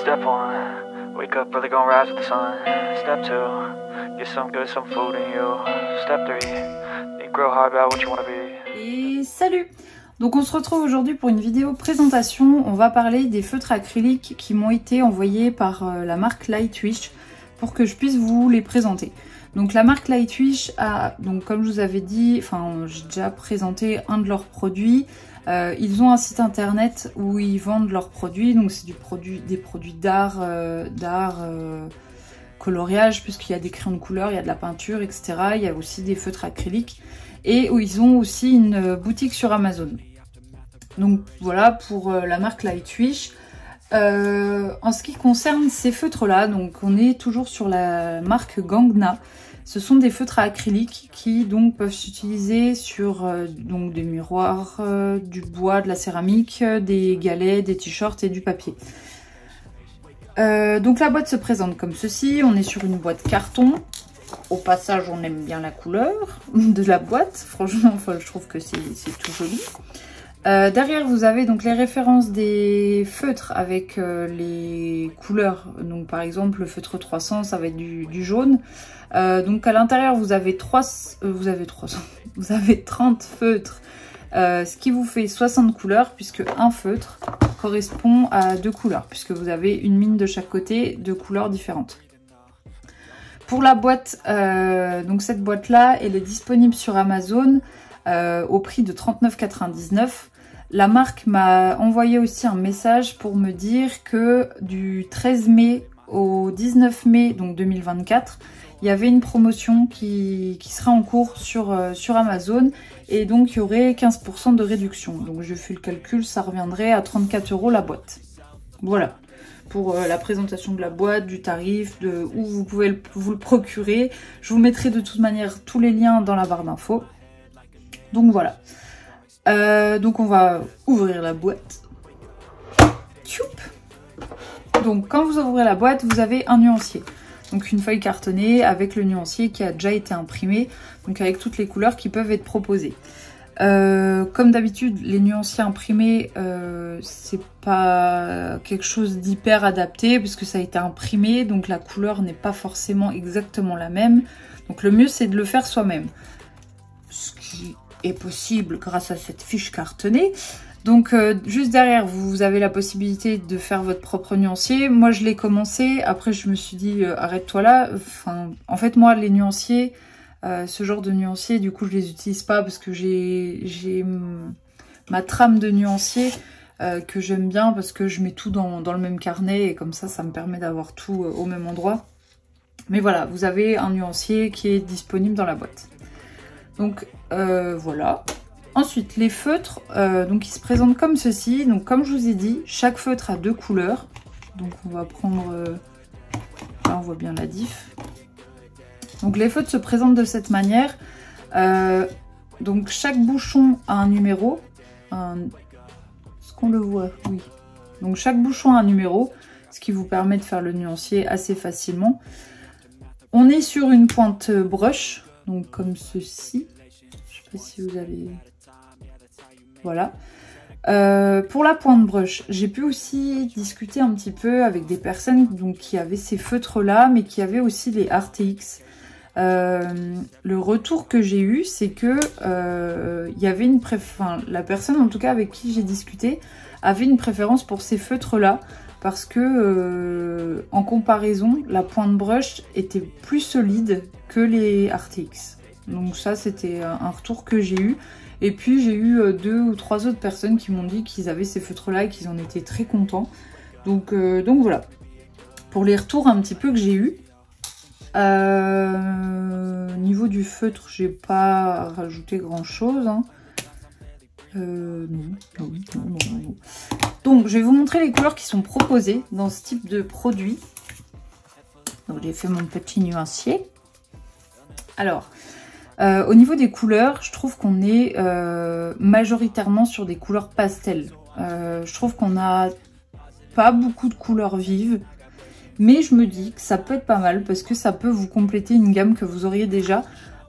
Step 1, wake up early, gonna rise with the sun. Step 2, get some good, some food in you. Step 3, think real hard about what you wanna be. Et salut! Donc on se retrouve aujourd'hui pour une vidéo présentation. On va parler des feutres acryliques qui m'ont été envoyés par la marque Lightwish pour que je puisse vous les présenter. Donc la marque Lightwish a, donc comme je vous avais dit, j'ai déjà présenté un de leurs produits. Ils ont un site internet où ils vendent leurs produits, donc c'est des produits d'art, coloriage, puisqu'il y a des crayons de couleur, il y a de la peinture, etc. Il y a aussi des feutres acryliques. Et où ils ont aussi une boutique sur Amazon. Donc voilà pour la marque Lightwish. En ce qui concerne ces feutres-là, donc on est toujours sur la marque Gangna. Ce sont des feutres à acrylique qui donc peuvent s'utiliser sur donc des miroirs, du bois, de la céramique, des galets, des t-shirts et du papier. Donc la boîte se présente comme ceci. On est sur une boîte carton. Au passage, on aime bien la couleur de la boîte. Franchement, je trouve que c'est tout joli. Derrière, vous avez donc les références des feutres avec les couleurs. Donc par exemple, le feutre 300, ça va être du jaune. Donc à l'intérieur, vous avez 30 feutres, ce qui vous fait 60 couleurs, puisque un feutre correspond à 2 couleurs, puisque vous avez une mine de chaque côté, 2 couleurs différentes. Pour la boîte, donc cette boîte-là, elle est disponible sur Amazon au prix de 39,99 €. La marque m'a envoyé aussi un message pour me dire que du 13 mai au 19 mai donc 2024, il y avait une promotion qui sera en cours sur Amazon et donc il y aurait 15% de réduction. Donc je fais le calcul, ça reviendrait à 34 € la boîte. Voilà. Pour la présentation de la boîte, du tarif, de où vous pouvez vous le procurer. Je vous mettrai de toute manière tous les liens dans la barre d'infos. Donc voilà. Donc on va ouvrir la boîte. Tchoup. Donc quand vous ouvrez la boîte, vous avez un nuancier. Donc une feuille cartonnée avec le nuancier qui a déjà été imprimé. Donc avec toutes les couleurs qui peuvent être proposées. Comme d'habitude, les nuanciers imprimés, c'est pas quelque chose d'hyper adapté puisque ça a été imprimé, donc la couleur n'est pas forcément exactement la même. Donc le mieux, c'est de le faire soi-même. Ce qui est possible grâce à cette fiche cartonnée. Donc juste derrière, vous avez la possibilité de faire votre propre nuancier. Moi, je l'ai commencé. Après, je me suis dit, arrête-toi là. En fait, moi, les nuanciers... ce genre de nuancier, du coup je les utilise pas parce que j'ai ma trame de nuancier que j'aime bien parce que je mets tout dans le même carnet et comme ça me permet d'avoir tout au même endroit. Mais voilà, vous avez un nuancier qui est disponible dans la boîte. Donc voilà. Ensuite les feutres, donc ils se présentent comme ceci. Donc comme je vous ai dit, chaque feutre a 2 couleurs. Donc on va prendre, là on voit bien la diff. Donc les feutres se présentent de cette manière. Donc chaque bouchon a un numéro. Est-ce qu'on le voit? Oui. Donc chaque bouchon a un numéro, ce qui vous permet de faire le nuancier assez facilement. On est sur une pointe brush, donc comme ceci. Je ne sais pas si vous avez... Voilà. Pour la pointe brush, j'ai pu aussi discuter un petit peu avec des personnes donc, qui avaient ces feutres-là, mais qui avaient aussi les RTX. Le retour que j'ai eu, c'est que y avait la personne en tout cas avec qui j'ai discuté avait une préférence pour ces feutres là parce que en comparaison la pointe brush était plus solide que les RTX. Donc ça c'était un retour que j'ai eu et puis j'ai eu 2 ou 3 autres personnes qui m'ont dit qu'ils avaient ces feutres là et qu'ils en étaient très contents. Donc voilà pour les retours un petit peu que j'ai eu. Niveau du feutre, j'ai pas rajouté grand chose. Hein. Non. Donc, je vais vous montrer les couleurs qui sont proposées dans ce type de produit. Donc, j'ai fait mon petit nuancier. Alors, au niveau des couleurs, je trouve qu'on est majoritairement sur des couleurs pastel. Je trouve qu'on a pas beaucoup de couleurs vives. Mais je me dis que ça peut être pas mal parce que ça peut vous compléter une gamme que vous auriez déjà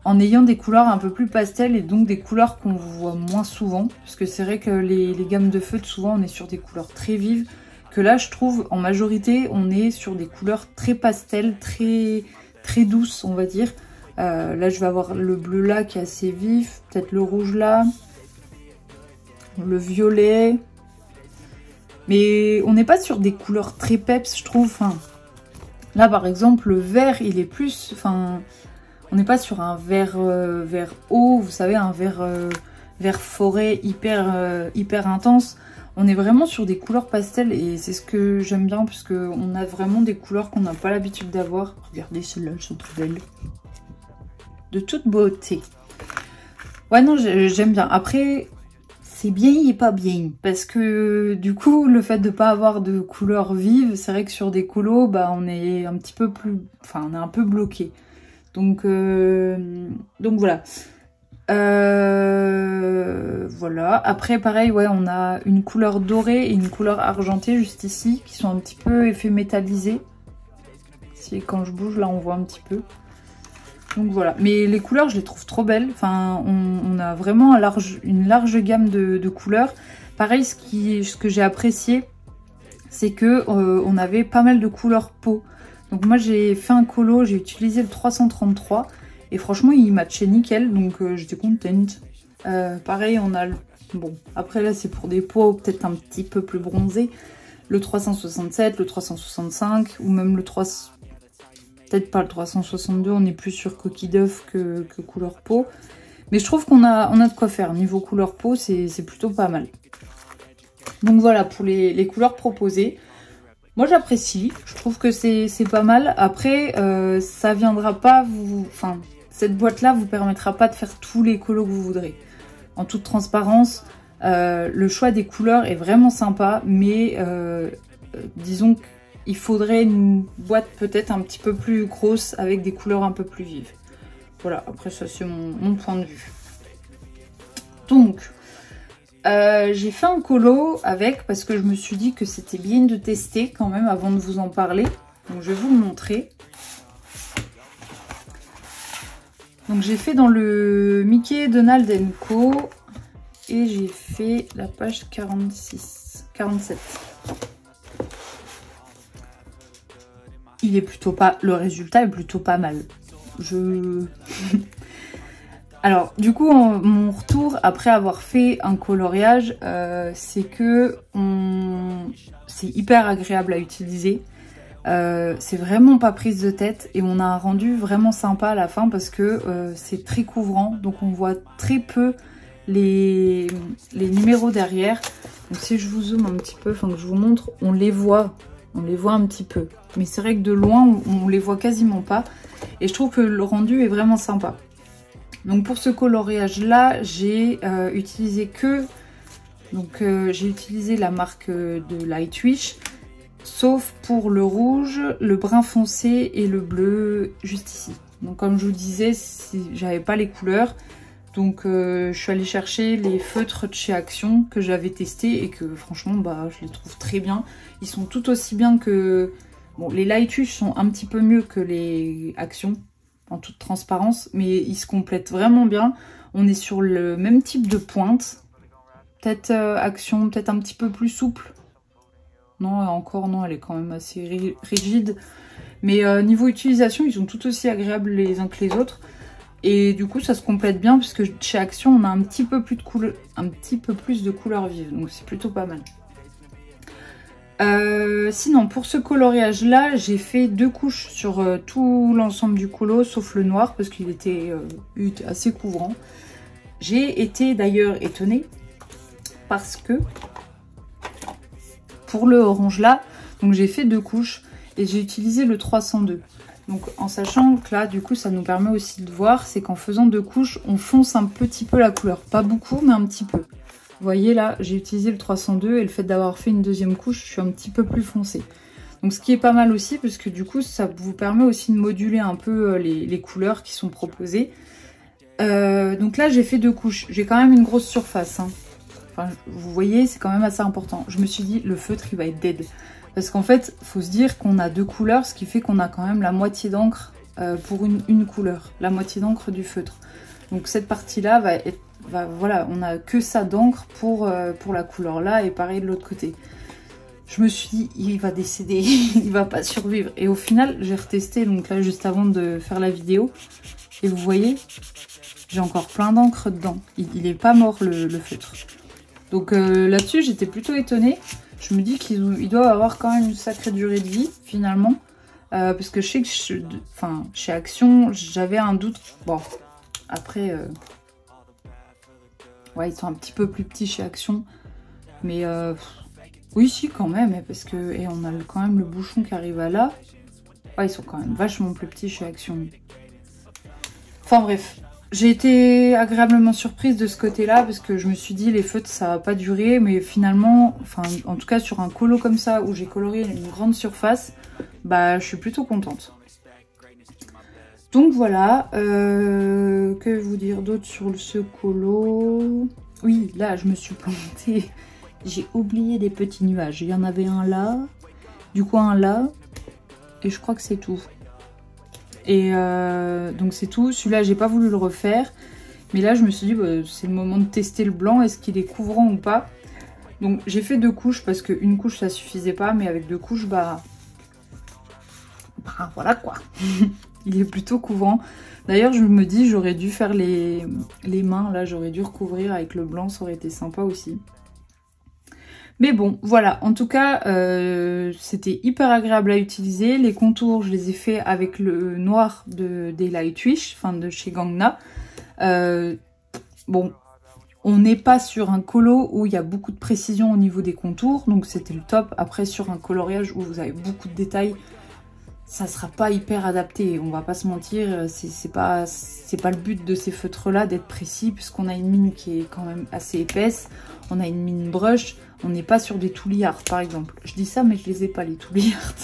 en ayant des couleurs un peu plus pastel et donc des couleurs qu'on voit moins souvent. Parce que c'est vrai que les gammes de feutres, souvent on est sur des couleurs très vives que là je trouve en majorité on est sur des couleurs très pastel, très douces on va dire. Là je vais avoir le bleu là qui est assez vif, peut-être le rouge là, le violet, mais on n'est pas sur des couleurs très peps je trouve. Enfin, là par exemple le vert il est plus, enfin on n'est pas sur un vert eau, vous savez, un vert forêt hyper intense. On est vraiment sur des couleurs pastel et c'est ce que j'aime bien parce qu'on a vraiment des couleurs qu'on n'a pas l'habitude d'avoir. Regardez celles-là, elles sont trop belles. De toute beauté. Ouais non, j'aime bien. Après, c'est bien et pas bien. Parce que du coup, le fait de pas avoir de couleurs vives, c'est vrai que sur des colos, bah, on est un petit peu plus... Enfin, on est un peu bloqué. Donc voilà. Voilà. Après, pareil, ouais, on a une couleur dorée et une couleur argentée juste ici, qui sont un petit peu effet métallisé. Si quand je bouge, là, on voit un petit peu. Donc voilà. Mais les couleurs, je les trouve trop belles. Enfin, on a vraiment une large gamme de couleurs. Pareil, ce que j'ai apprécié, c'est que on avait pas mal de couleurs peau. Donc moi, j'ai fait un colo, j'ai utilisé le 333. Et franchement, il matchait nickel, donc j'étais contente. Pareil, on a... Bon, après là, c'est pour des peaux peut-être un petit peu plus bronzées. Le 367, le 365, ou même le 3... Peut-être pas le 362, on est plus sur coquille d'œuf que couleur peau. Mais je trouve qu'on a de quoi faire. Niveau couleur peau, c'est plutôt pas mal. Donc voilà, pour les couleurs proposées. Moi, j'apprécie. Je trouve que c'est pas mal. Après, ça viendra pas vous... Enfin... Cette boîte-là vous permettra pas de faire tous les colos que vous voudrez. En toute transparence, le choix des couleurs est vraiment sympa, mais disons qu'il faudrait une boîte peut-être un petit peu plus grosse avec des couleurs un peu plus vives. Voilà, après ça c'est mon point de vue. Donc, j'ai fait un colo avec, parce que je me suis dit que c'était bien de tester quand même avant de vous en parler. Donc je vais vous le montrer. Donc j'ai fait dans le Mickey, Donald & Co. Et j'ai fait la page 47. Il est plutôt pas... Le résultat est plutôt pas mal. Alors du coup, mon retour après avoir fait un coloriage, c'est que c'est hyper agréable à utiliser. C'est vraiment pas prise de tête et on a un rendu vraiment sympa à la fin parce que c'est très couvrant, donc on voit très peu les numéros derrière. Donc si je vous zoome un petit peu, enfin que je vous montre, on les voit un petit peu, mais c'est vrai que de loin on les voit quasiment pas et je trouve que le rendu est vraiment sympa. Donc pour ce coloriage là, j'ai utilisé j'ai utilisé la marque de Lightwish. Sauf pour le rouge, le brun foncé et le bleu juste ici. Donc comme je vous disais, j'avais pas les couleurs. Donc je suis allée chercher les feutres de chez Action que j'avais testés et que franchement bah, je les trouve très bien. Ils sont tout aussi bien que... Bon, les Lightwish sont un petit peu mieux que les Action en toute transparence, mais ils se complètent vraiment bien. On est sur le même type de pointe. Peut-être Action, peut-être un petit peu plus souple. Non, encore non, elle est quand même assez rigide. Mais niveau utilisation, ils sont tout aussi agréables les uns que les autres. Et du coup, ça se complète bien puisque chez Action, on a un petit peu plus de couleurs vives. Donc c'est plutôt pas mal. Sinon, pour ce coloriage-là, j'ai fait 2 couches sur tout l'ensemble du colo, sauf le noir parce qu'il était assez couvrant. J'ai été d'ailleurs étonnée parce que... Pour le orange là, donc j'ai fait 2 couches et j'ai utilisé le 302. Donc en sachant que là du coup ça nous permet aussi de voir, c'est qu'en faisant 2 couches, on fonce un petit peu la couleur. Pas beaucoup mais un petit peu. Vous voyez là, j'ai utilisé le 302 et le fait d'avoir fait une 2e couche, je suis un petit peu plus foncée. Donc ce qui est pas mal aussi parce que du coup ça vous permet aussi de moduler un peu les couleurs qui sont proposées. Donc là j'ai fait 2 couches, j'ai quand même une grosse surface. Hein. Enfin, vous voyez, c'est quand même assez important. Je me suis dit, le feutre, il va être dead. Parce qu'en fait, il faut se dire qu'on a 2 couleurs, ce qui fait qu'on a quand même la moitié d'encre pour une couleur. La moitié d'encre du feutre. Donc cette partie-là voilà, on a que ça d'encre pour la couleur là et pareil de l'autre côté. je me suis dit, il va décéder, il va pas survivre. Et au final, j'ai retesté, donc là, juste avant de faire la vidéo. Et vous voyez, j'ai encore plein d'encre dedans. Il est pas mort, le feutre. Donc là-dessus, j'étais plutôt étonnée. Je me dis qu'ils doivent avoir quand même une sacrée durée de vie, finalement. Parce que je sais que chez Action, j'avais un doute. Bon, après, ouais, ils sont un petit peu plus petits chez Action. Mais oui, si, quand même. Parce que et on a quand même le bouchon qui arrive à là. Ouais, ils sont quand même vachement plus petits chez Action. Enfin bref. J'ai été agréablement surprise de ce côté-là parce que je me suis dit les feutres ça va pas durer, mais finalement, enfin en tout cas sur un colo comme ça où j'ai colorié une grande surface, bah je suis plutôt contente. Donc voilà, que vous dire d'autre sur ce colo? Oui, là je me suis plantée, j'ai oublié des petits nuages. Il y en avait un là, du coup un là, et je crois que c'est tout. Et donc c'est tout. Celui-là, j'ai pas voulu le refaire. Mais là, je me suis dit, bah, c'est le moment de tester le blanc. Est-ce qu'il est couvrant ou pas? Donc j'ai fait 2 couches parce qu'une couche, ça suffisait pas. Mais avec 2 couches, bah voilà quoi. Il est plutôt couvrant. D'ailleurs, je me dis, j'aurais dû faire les mains. Là, j'aurais dû recouvrir avec le blanc. Ça aurait été sympa aussi. Mais bon, voilà, en tout cas, c'était hyper agréable à utiliser. Les contours, je les ai faits avec le noir des Lightwish, enfin de chez Gangna. Bon, on n'est pas sur un colo où il y a beaucoup de précision au niveau des contours, donc c'était le top. Après, sur un coloriage où vous avez beaucoup de détails, ça sera pas hyper adapté, on va pas se mentir. C'est pas le but de ces feutres-là d'être précis, puisqu'on a une mine qui est quand même assez épaisse. On a une mine brush. On n'est pas sur des Tooly Art par exemple. Je dis ça mais je les ai pas les Tooly Art.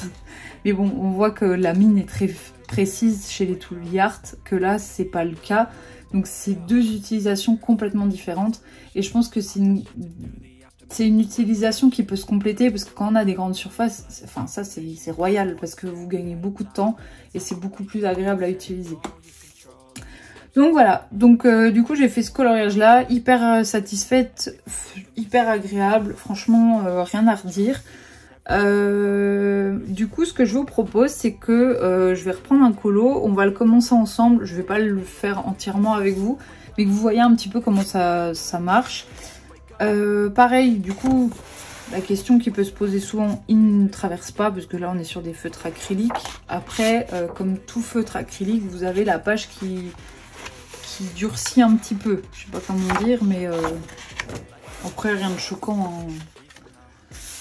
Mais bon, on voit que la mine est très précise chez les Tooly Art, que là c'est pas le cas. Donc c'est 2 utilisations complètement différentes. Et je pense que c'est une utilisation qui peut se compléter, parce que quand on a des grandes surfaces, enfin ça c'est royal parce que vous gagnez beaucoup de temps et c'est beaucoup plus agréable à utiliser. Donc voilà, donc du coup j'ai fait ce coloriage là, hyper satisfaite, hyper agréable, franchement rien à redire. Du coup ce que je vous propose c'est que je vais reprendre un colo, on va le commencer ensemble, je vais pas le faire entièrement avec vous, mais que vous voyez un petit peu comment ça marche. Pareil, du coup la question qui peut se poser souvent, il ne traverse pas parce que là on est sur des feutres acryliques. Après comme tout feutre acrylique, vous avez la page qui durcit un petit peu, je sais pas comment dire, mais après rien de choquant hein.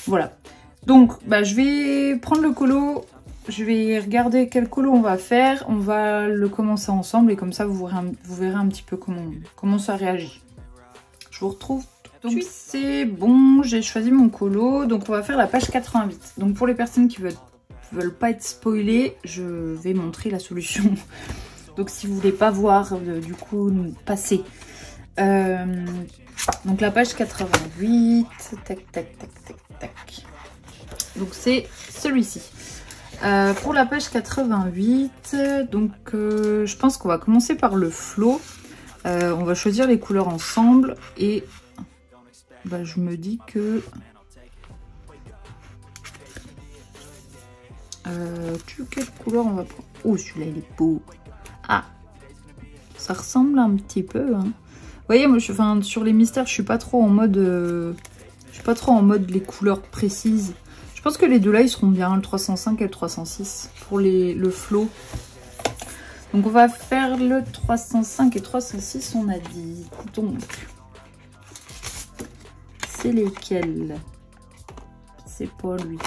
Voilà, donc bah, je vais prendre le colo, je vais regarder quel colo on va faire, on va le commencer ensemble et comme ça vous verrez un petit peu comment ça réagit. Je vous retrouve tout de suite. C'est bon, j'ai choisi mon colo, donc on va faire la page 88. Donc pour les personnes qui veulent pas être spoilées, je vais montrer la solution. Donc si vous voulez pas voir, du coup, passez. Donc la page 88, tac, tac, tac, tac, tac. Donc c'est celui-ci. Pour la page 88, donc je pense qu'on va commencer par le flow. On va choisir les couleurs ensemble et bah, je me dis que... quelle couleur on va prendre? Oh, celui-là il est beau. Ah, ça ressemble un petit peu. Hein. Vous voyez, moi, sur les mystères, je suis pas trop en mode, les couleurs précises. Je pense que les deux là, ils seront bien, le 305 et le 306 pour le flow. Donc on va faire le 305 et 306, on a dit. Donc, c'est lesquels? C'est pas lui.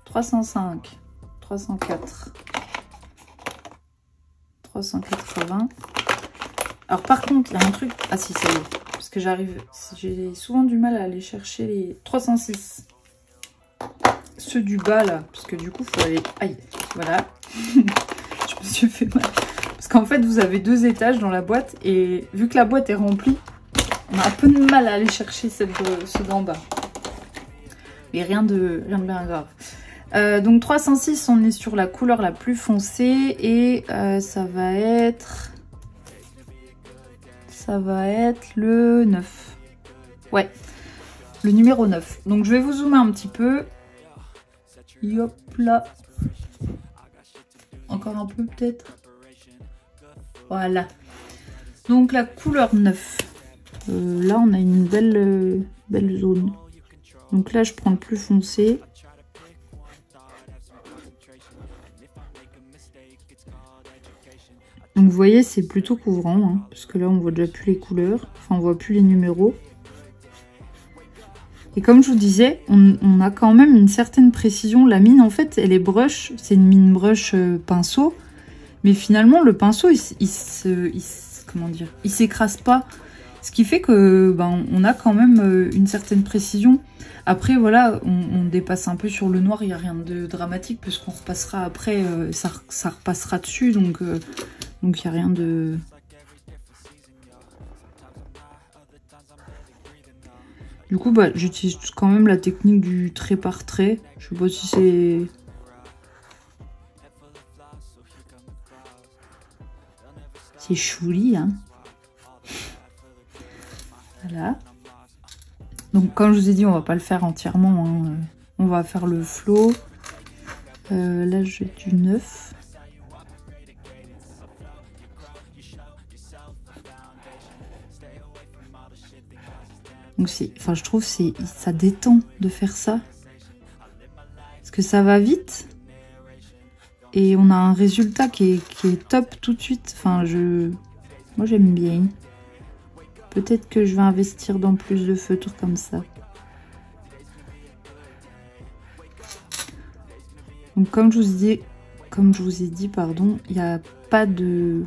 305, 304. 380. Alors par contre, il y a un truc... Ah si, ça y est. Parce que j'ai souvent du mal à aller chercher les 306. Ceux du bas là. Parce que du coup, il faut aller... Aïe, voilà. Je me suis fait mal. Parce qu'en fait, vous avez 2 étages dans la boîte. Et vu que la boîte est remplie, on a un peu de mal à aller chercher ceux d'en bas. Mais rien de bien grave. Donc 306, on est sur la couleur la plus foncée et ça va être le 9. Ouais. le numéro 9. Donc je vais vous zoomer un petit peu. Hop là. Encore un peu peut-être. Voilà. Donc la couleur 9. Là on a une belle zone. Donc là je prends le plus foncé. Donc vous voyez c'est plutôt couvrant. Hein, parce que là on voit déjà plus les couleurs. Enfin on voit plus les numéros. Et comme je vous disais, on a quand même une certaine précision. La mine, en fait, elle est brush. C'est une mine brush pinceau. Mais finalement, le pinceau, il s'écrase pas. Ce qui fait que on a quand même une certaine précision. Après, voilà, on dépasse un peu sur le noir. Il n'y a rien de dramatique parce qu'on repassera après. Ça repassera dessus. Donc il n'y a rien de... Du coup, j'utilise quand même la technique du trait par trait. Je sais pas si c'est... C'est chouli, hein. Voilà. Donc, comme je vous ai dit, on va pas le faire entièrement. Hein. On va faire le flow. Là, j'ai du 9. Donc je trouve ça détend de faire ça. Parce que ça va vite. Et on a un résultat qui est top tout de suite. Enfin, moi j'aime bien. Peut-être que je vais investir dans plus de feutres comme ça. Donc comme je vous ai dit, pardon, il n'y a pas de...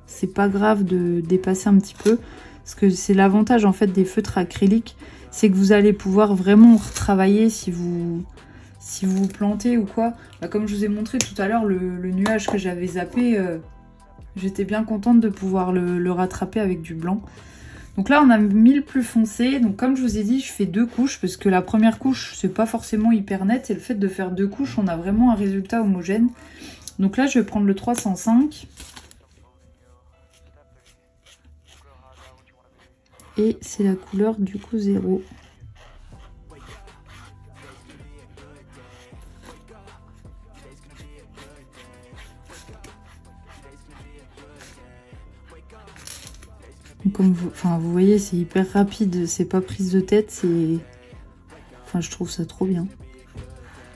C'est pas grave de dépasser un petit peu. Parce que c'est l'avantage en fait des feutres acryliques, c'est que vous allez pouvoir vraiment retravailler si vous vous plantez ou quoi. Comme je vous ai montré tout à l'heure, le nuage que j'avais zappé, j'étais bien contente de pouvoir le rattraper avec du blanc. Donc là on a mis le plus foncé, donc comme je vous ai dit, je fais 2 couches parce que la première couche c'est pas forcément hyper net et le fait de faire 2 couches, on a vraiment un résultat homogène. Donc là je vais prendre le 305. Et c'est la couleur du coup 0. Donc comme vous voyez, c'est hyper rapide, c'est pas prise de tête, c'est... Enfin, je trouve ça trop bien.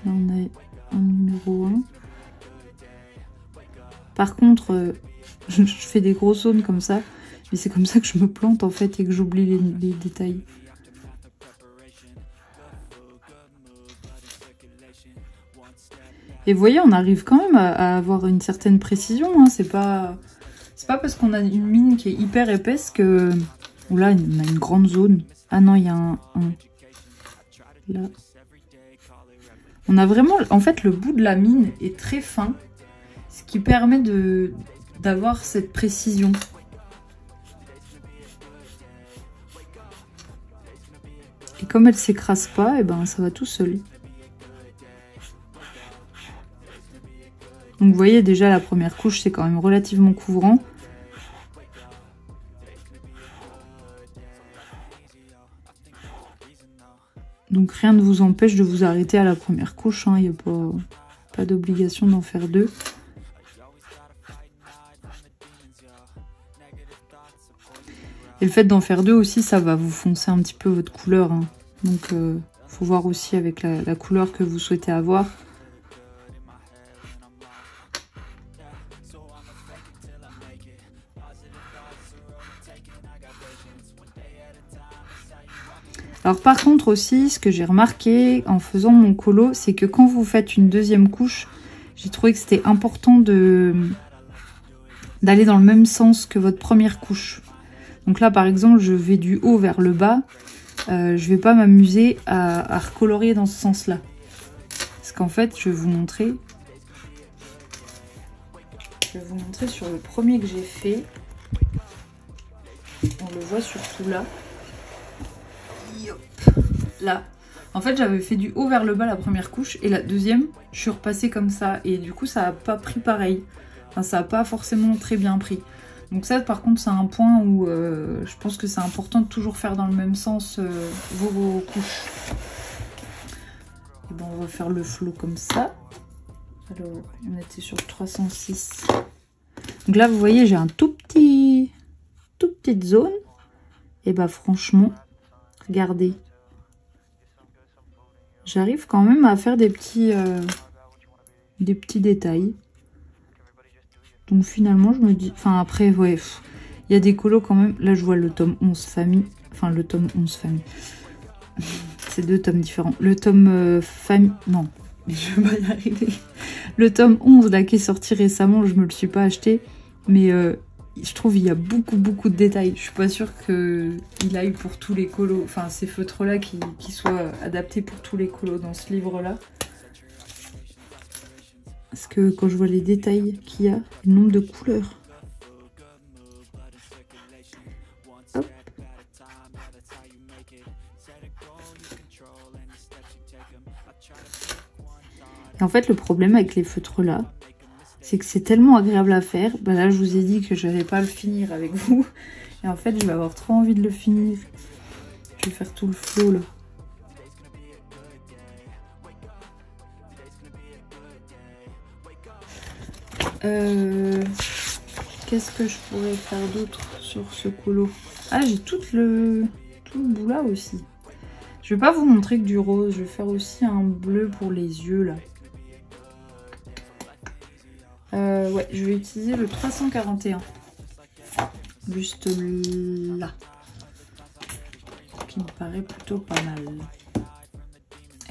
Là, on a un numéro 1. Par contre, je fais des grosses zones comme ça. Mais c'est comme ça que je me plante en fait et que j'oublie les détails. Et vous voyez, on arrive quand même à avoir une certaine précision. Hein. C'est pas parce qu'on a une mine qui est hyper épaisse que... Oh là, on a une grande zone. Ah non, il y a un... Là. On a vraiment... En fait, le bout de la mine est très fin. Ce qui permet d'avoir cette précision. Et comme elle s'écrase pas, et ça va tout seul. Donc vous voyez déjà la première couche c'est quand même relativement couvrant. Donc rien ne vous empêche de vous arrêter à la première couche, hein. Il n'y a pas d'obligation d'en faire 2. Et le fait d'en faire 2 aussi, ça va vous foncer un petit peu votre couleur. Hein. Donc faut voir aussi avec la couleur que vous souhaitez avoir. Alors par contre aussi, ce que j'ai remarqué en faisant mon colo, c'est que quand vous faites une deuxième couche, j'ai trouvé que c'était important d'aller dans le même sens que votre première couche. Donc là par exemple, je vais du haut vers le bas. Je vais pas m'amuser à recolorier dans ce sens-là. Parce qu'en fait, je vais vous montrer sur le premier que j'ai fait. On le voit surtout là. Là. En fait, j'avais fait du haut vers le bas la première couche et la deuxième, je suis repassée comme ça. Et du coup, ça n'a pas pris pareil. Enfin, ça n'a pas forcément très bien pris. Donc ça par contre c'est un point où je pense que c'est important de toujours faire dans le même sens vos couches. Et bon on va faire le flot comme ça. Alors on était sur 306. Donc là vous voyez j'ai un toute petite zone. Et bah franchement, regardez. J'arrive quand même à faire des petits détails. Donc finalement je me dis... Enfin après ouais, il y a des colos quand même. Là je vois le tome 11 famille. Enfin le tome 11 famille. C'est 2 tomes différents. Le tome famille... Non, mais je vais pas y arriver. Le tome 11 là qui est sorti récemment, je me le suis pas acheté. Mais je trouve qu'il y a beaucoup de détails. Je suis pas sûre qu'il aille pour tous les colos. Enfin ces feutres là qui soient adaptés pour tous les colos dans ce livre là. Parce que quand je vois les détails qu'il y a, le nombre de couleurs. Hop. Et en fait, le problème avec les feutres là, c'est que c'est tellement agréable à faire. Bah là, je vous ai dit que je n'allais pas le finir avec vous. Et en fait, je vais avoir trop envie de le finir. Je vais faire tout le flot là. Qu'est-ce que je pourrais faire d'autre sur ce colo? Ah, j'ai tout le bout là aussi. Je vais pas vous montrer que du rose. Je vais faire aussi un bleu pour les yeux là. Ouais, je vais utiliser le 341. Juste là. Qui me paraît plutôt pas mal.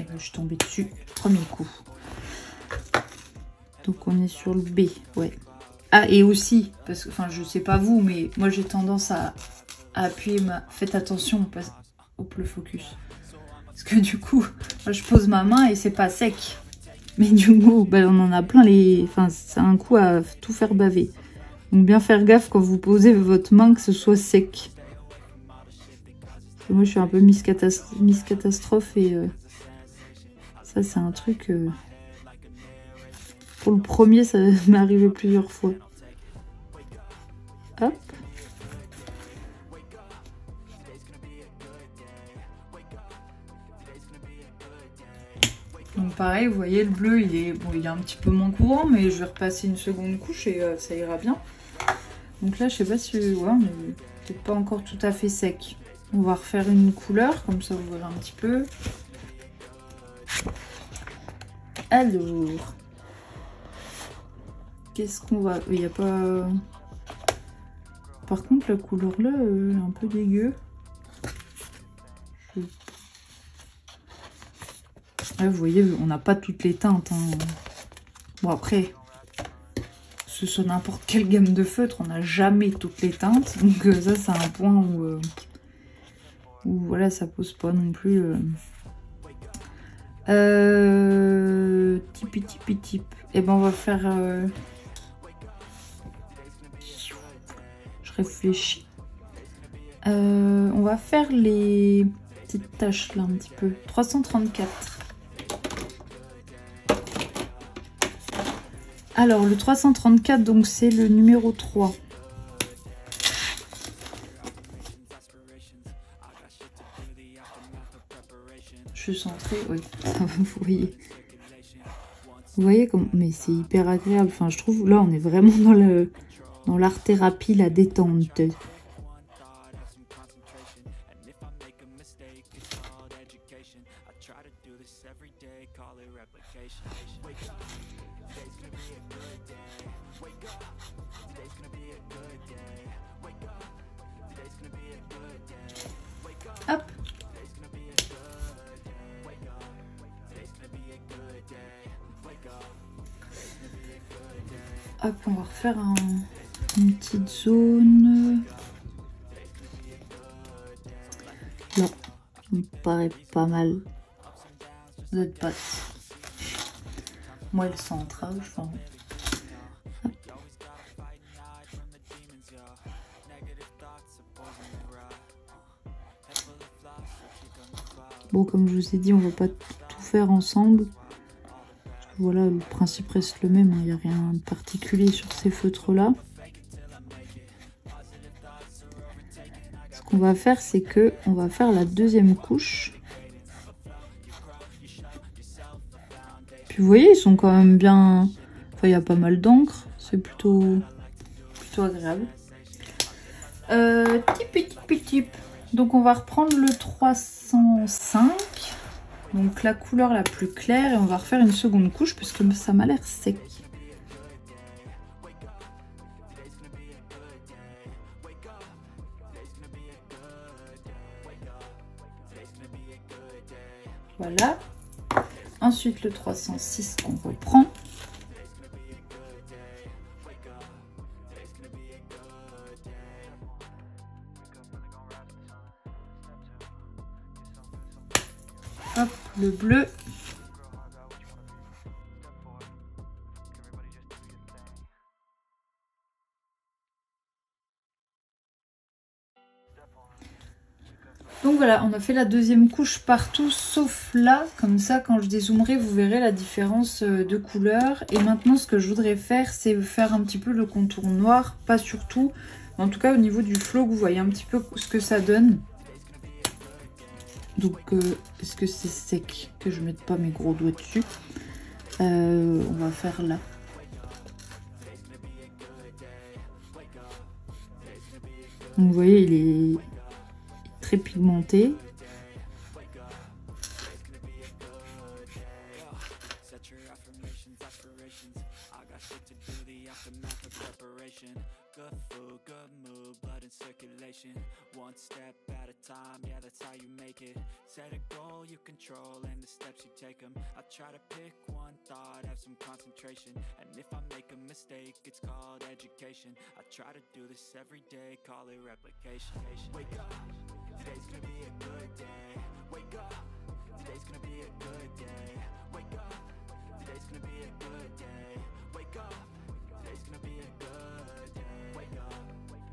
Et ben, je suis tombée dessus. Premier coup. Donc on est sur le B, ouais. Ah, et aussi, parce que, enfin, je sais pas vous, mais moi j'ai tendance à appuyer ma... Faites attention au bleu focus. Parce que du coup, moi, je pose ma main et c'est pas sec. Mais du coup, bah, on en a plein les... Enfin, c'est un coup à tout faire baver. Donc bien faire gaffe quand vous posez votre main que ce soit sec. Parce que moi je suis un peu Miss Catastrophe et... ça c'est un truc... Pour le premier, ça m'est arrivé plusieurs fois. Hop. Donc pareil, vous voyez, le bleu, il est un petit peu moins courant, mais je vais repasser une seconde couche et ça ira bien. Donc là, je sais pas si... Ouais, on est peut-être pas encore tout à fait sec. On va refaire une couleur, comme ça vous verrez un petit peu. Alors... Qu'est-ce qu'on va... Il n'y a pas... Par contre, la couleur là, elle est un peu dégueu. Là, vous voyez, on n'a pas toutes les teintes. Hein. Bon, après, ce soit n'importe quelle gamme de feutres, on n'a jamais toutes les teintes. Donc ça, c'est un point où voilà, ça pose pas non plus... Type. Et ben, on va faire... Je réfléchis. On va faire les petites taches là un petit peu. 334. Alors le 334, donc c'est le numéro 3. Je suis centrée, oui, vous voyez. Vous voyez comme... Mais c'est hyper agréable. Enfin, je trouve, là, on est vraiment dans l'art-thérapie, la détente. Hop. Hop, on va refaire une petite zone. Là, ça me paraît pas mal. Vous êtes pas... Moi, le centre, enfin... Bon, comme je vous ai dit, on va pas tout faire ensemble. Voilà, le principe reste le même, il n'y a rien de particulier sur ces feutres-là. qu'on va faire, c'est que on va faire la deuxième couche. Puis vous voyez, ils sont quand même bien... Enfin, il y a pas mal d'encre. C'est plutôt agréable. Tip. Donc on va reprendre le 305. Donc la couleur la plus claire. Et on va refaire une seconde couche parce que ça m'a l'air sec. Voilà. Ensuite le 306 qu'on reprend. Hop, le bleu. Donc voilà, on a fait la deuxième couche partout sauf là, comme ça quand je dézoomerai vous verrez la différence de couleur. Et maintenant ce que je voudrais faire c'est faire un petit peu le contour noir, pas surtout, mais en tout cas au niveau du flow vous voyez un petit peu ce que ça donne. Donc est-ce que c'est sec que je mette pas mes gros doigts dessus? On va faire là. Donc, vous voyez il est très pigmenté. Set a goal you control and the steps you take them. I try to pick one thought, have some concentration. And if I make a mistake, it's called education. I try to do this every day, call it replication. Wake up, today's gonna be a good day. Wake up, today's gonna be a good day. Wake up, today's gonna be a good day. Wake up, today's gonna be a good day. Wake up,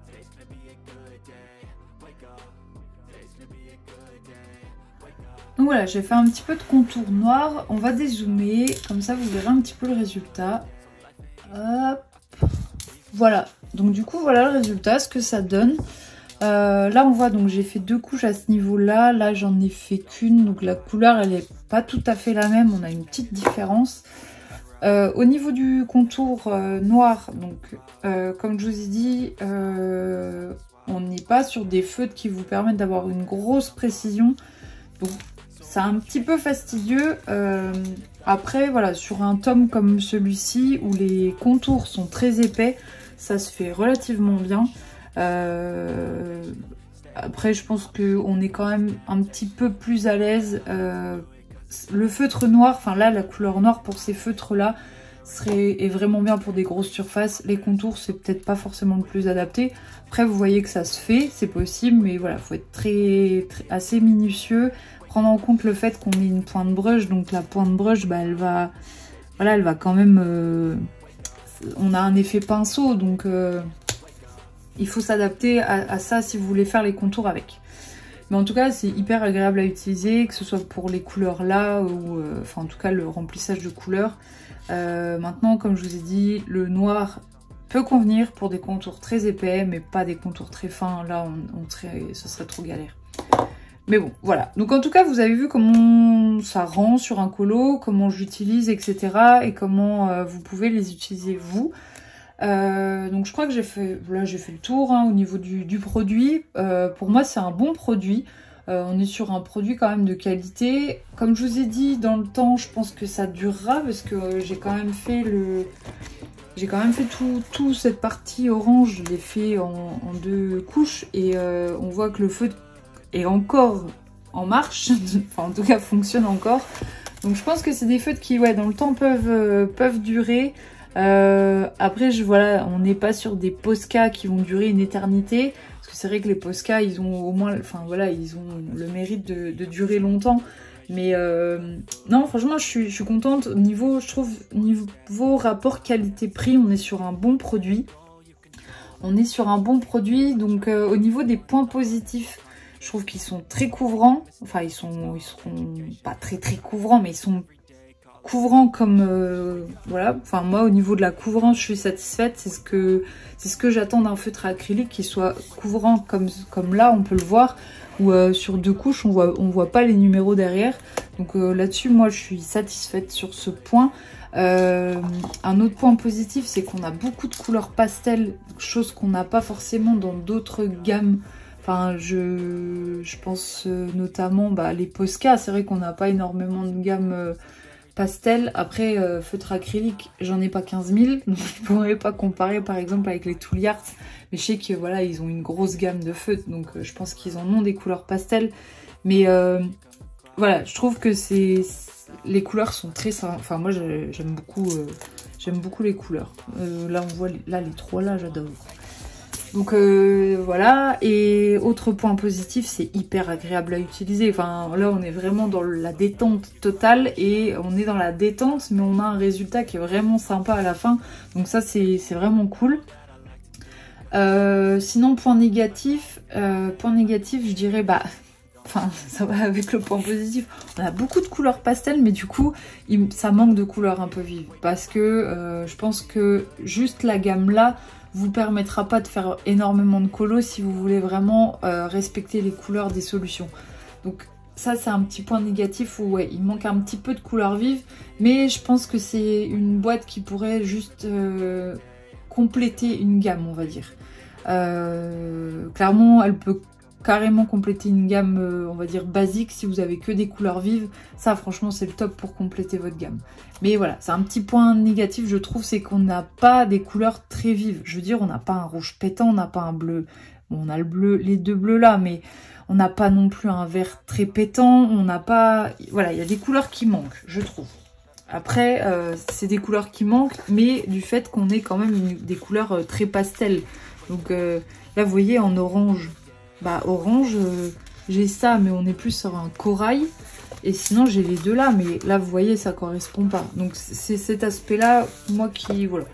today's gonna be a good day. Wake up, today's gonna be a good day. Donc voilà, j'ai fait un petit peu de contour noir. On va dézoomer, comme ça vous verrez un petit peu le résultat. Hop. Voilà, donc du coup voilà le résultat, ce que ça donne. Là on voit donc j'ai fait deux couches à ce niveau-là. Là j'en ai fait qu'une, donc la couleur elle est pas tout à fait la même. On a une petite différence. Au niveau du contour noir, donc comme je vous ai dit, on n'est pas sur des feutres qui vous permettent d'avoir une grosse précision. Donc c'est un petit peu fastidieux. Après voilà, sur un tome comme celui-ci où les contours sont très épais, ça se fait relativement bien. Après je pense qu'on est quand même un petit peu plus à l'aise. Le feutre noir, enfin là la couleur noire pour ces feutres là est vraiment bien pour des grosses surfaces. Les contours c'est peut-être pas forcément le plus adapté. Après vous voyez que ça se fait, c'est possible, mais voilà, faut être assez minutieux, prendre en compte le fait qu'on ait une pointe brush, donc la pointe brush bah, elle va quand même on a un effet pinceau, donc il faut s'adapter à ça si vous voulez faire les contours avec. Mais en tout cas c'est hyper agréable à utiliser, que ce soit pour les couleurs là ou enfin en tout cas le remplissage de couleurs. Maintenant comme je vous ai dit, le noir peut convenir pour des contours très épais mais pas des contours très fins. Là ce serait trop galère. Mais bon voilà, donc en tout cas vous avez vu comment ça rend sur un colo, comment j'utilise, etc. et comment vous pouvez les utiliser vous. Donc je crois que j'ai fait le tour hein, au niveau du produit. Pour moi c'est un bon produit. On est sur un produit quand même de qualité. Comme je vous ai dit, dans le temps je pense que ça durera parce que j'ai quand même fait tout cette partie orange, je l'ai fait en deux couches et on voit que le feu est encore en marche, enfin en tout cas fonctionne encore. Donc je pense que c'est des feutres qui dans le temps peuvent durer. Après voilà, on n'est pas sur des Posca qui vont durer une éternité, parce que c'est vrai que les Posca ils ont au moins, enfin voilà, ils ont le mérite de durer longtemps. Mais non franchement je suis contente. Je trouve niveau rapport qualité-prix, on est sur un bon produit. Donc au niveau des points positifs, je trouve qu'ils sont très couvrants. Enfin ils seront pas très couvrants, mais ils sont couvrant comme voilà, enfin moi au niveau de la couvrance je suis satisfaite, c'est ce que j'attends d'un feutre acrylique qui soit couvrant comme là on peut le voir, où sur 2 couches on voit pas les numéros derrière, donc là-dessus moi je suis satisfaite sur ce point. Un autre point positif, c'est qu'on a beaucoup de couleurs pastel, chose qu'on n'a pas forcément dans d'autres gammes. Enfin, je pense notamment les Posca, c'est vrai qu'on n'a pas énormément de gamme pastel. Après, feutre acrylique, j'en ai pas 15 000, donc je pourrais pas comparer par exemple avec les Tooly Art. Mais je sais que voilà, ils ont une grosse gamme de feutres, donc je pense qu'ils en ont des couleurs pastel. Mais voilà, je trouve que les couleurs sont très sympas. Enfin, moi j'aime beaucoup les couleurs. Là, on voit là les 3 là, j'adore. Donc voilà, et autre point positif, c'est hyper agréable à utiliser. Enfin là on est vraiment dans la détente totale, et on est dans la détente mais on a un résultat qui est vraiment sympa à la fin, donc ça c'est vraiment cool. Sinon point négatif je dirais enfin ça va avec le point positif, on a beaucoup de couleurs pastel mais du coup ça manque de couleurs un peu vives, parce que je pense que juste la gamme là vous permettra pas de faire énormément de colos si vous voulez vraiment respecter les couleurs des solutions. Donc ça c'est un petit point négatif où ouais, il manque un petit peu de couleurs vives, mais je pense que c'est une boîte qui pourrait juste compléter une gamme, on va dire. Clairement elle peut carrément compléter une gamme on va dire basique si vous avez que des couleurs vives. Ça franchement c'est le top pour compléter votre gamme. Mais voilà, c'est un petit point négatif je trouve, c'est qu'on n'a pas des couleurs très vives. Je veux dire, on n'a pas un rouge pétant, on n'a pas un bleu, bon, on a le bleu, les 2 bleus là, mais on n'a pas non plus un vert très pétant, on n'a pas, voilà, il y a des couleurs qui manquent je trouve. Après c'est des couleurs qui manquent, mais du fait qu'on ait quand même des couleurs très pastel. Donc là vous voyez en orange, orange, j'ai ça, mais on est plus sur un corail. Et sinon, j'ai les 2 là, mais là, vous voyez, ça correspond pas. Donc, c'est cet aspect-là, moi, qui... Voilà.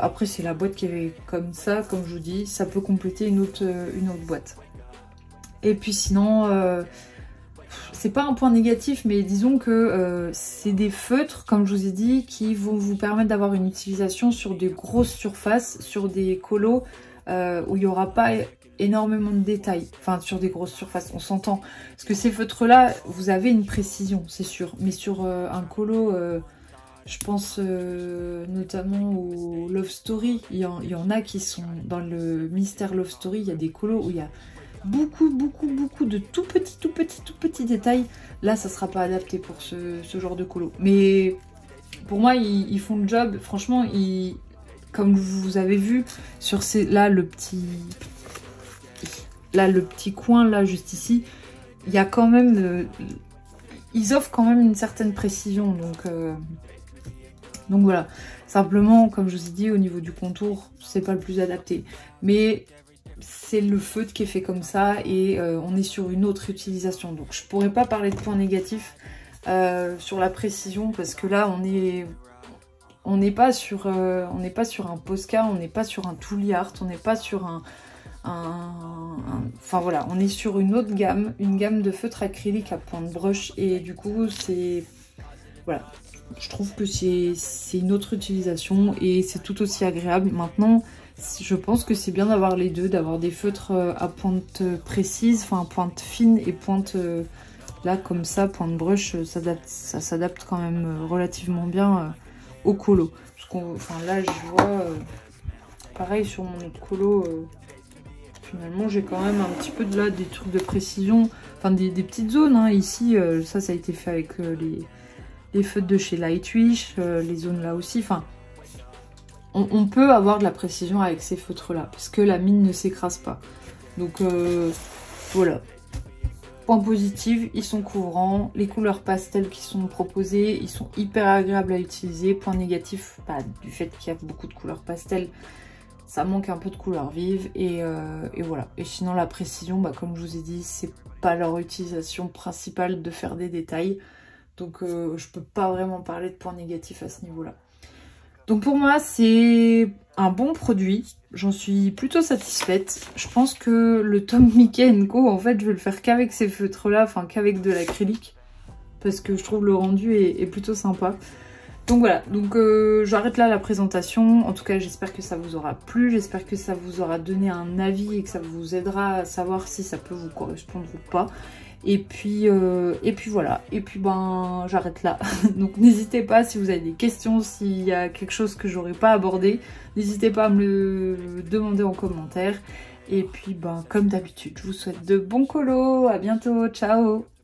Après, c'est la boîte qui est comme ça, comme je vous dis. Ça peut compléter une autre boîte. Et puis sinon, c'est pas un point négatif, mais disons que c'est des feutres, comme je vous ai dit, qui vont vous permettre d'avoir une utilisation sur des grosses surfaces, sur des colos où il n'y aura pas énormément de détails, enfin sur des grosses surfaces, on s'entend, parce que ces feutres là vous avez une précision c'est sûr, mais sur un colo je pense notamment au Love Story, il y en a qui sont dans le Mystère Love Story, il y a des colos où il y a beaucoup de tout petits détails. Là ça sera pas adapté pour ce genre de colo, mais pour moi ils font le job, franchement comme vous avez vu sur là le petit coin là juste ici, il y a quand même ils offrent quand même une certaine précision, donc voilà. Simplement comme je vous ai dit, au niveau du contour c'est pas le plus adapté, mais c'est le feutre qui est fait comme ça, et on est sur une autre utilisation, donc je pourrais pas parler de points négatifs sur la précision, parce que là on n'est pas sur un Posca, on n'est pas sur un Tooly Art, on n'est pas sur enfin voilà, on est sur une autre gamme, une gamme de feutres acryliques à pointe brush, et du coup c'est voilà, je trouve que c'est une autre utilisation et c'est tout aussi agréable. Maintenant je pense que c'est bien d'avoir les deux, d'avoir des feutres à pointe précise, enfin pointe fine, et pointe là comme ça, pointe brush, ça s'adapte quand même relativement bien au colo. Enfin là je vois pareil sur mon autre colo, finalement j'ai quand même un petit peu de là des trucs de précision, enfin des petites zones hein. Ici ça a été fait avec les feutres de chez Lightwish, les zones là aussi, enfin on peut avoir de la précision avec ces feutres là parce que la mine ne s'écrase pas, donc voilà. Point positif, ils sont couvrants, les couleurs pastel qui sont proposées, ils sont hyper agréables à utiliser. Point négatif, du fait qu'il y a beaucoup de couleurs pastel, ça manque un peu de couleurs vives, et voilà. Et sinon la précision, comme je vous ai dit, c'est pas leur utilisation principale de faire des détails, donc je peux pas vraiment parler de points négatifs à ce niveau-là. Donc pour moi c'est un bon produit, j'en suis plutôt satisfaite. Je pense que le Tom Mickey & Co, en fait je vais le faire qu'avec ces feutres là, enfin qu'avec de l'acrylique. parce que je trouve le rendu est plutôt sympa. Donc voilà, donc j'arrête là la présentation. En tout cas, j'espère que ça vous aura plu, j'espère que ça vous aura donné un avis et que ça vous aidera à savoir si ça peut vous correspondre ou pas. Et puis voilà, et puis ben j'arrête là. Donc n'hésitez pas si vous avez des questions, s'il y a quelque chose que j'aurais pas abordé, n'hésitez pas à me le demander en commentaire. Et puis ben comme d'habitude, je vous souhaite de bons colos, à bientôt, ciao!